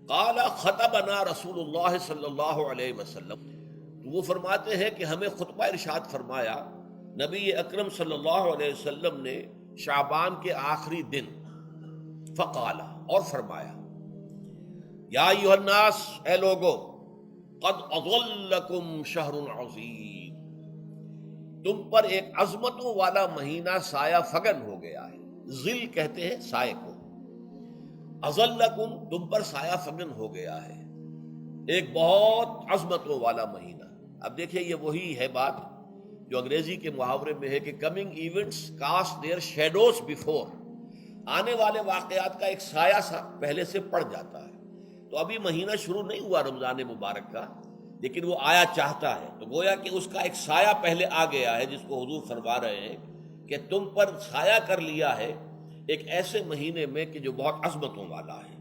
قال خطبنا رسول اللہ صلی اللہ علیہ وسلم، تو وہ فرماتے ہیں کہ ہمیں خطبہ ارشاد فرمایا نبی اکرم صلی اللہ علیہ وسلم نے شعبان کے آخری دن، فقال، اور فرمایا، یا ایھا الناس، اے لوگو، قد اظلکم شہر عظیم، تم پر ایک عظمتوں والا مہینہ سایہ فگن ہو گیا ہے۔ ظل کہتے ہیں سائے کو، اظلکم تم پر سایہ فگن ہو گیا ہے، ایک بہت عظمتوں والا مہینہ۔ اب دیکھیں یہ وہی ہے بات جو انگریزی کے محاورے میں ہے کہ coming events cast their shadows before, آنے والے واقعات کا ایک سایہ سا پہلے سے پڑ جاتا ہے۔ تو ابھی مہینہ شروع نہیں ہوا رمضان مبارک کا، لیکن وہ آیا چاہتا ہے، تو گویا کہ اس کا ایک سایہ پہلے آ گیا ہے، جس کو حضور فرما رہے ہیں کہ تم پر سایہ کر لیا ہے ایک ایسے مہینے میں کہ جو بہت عظمتوں والا ہے۔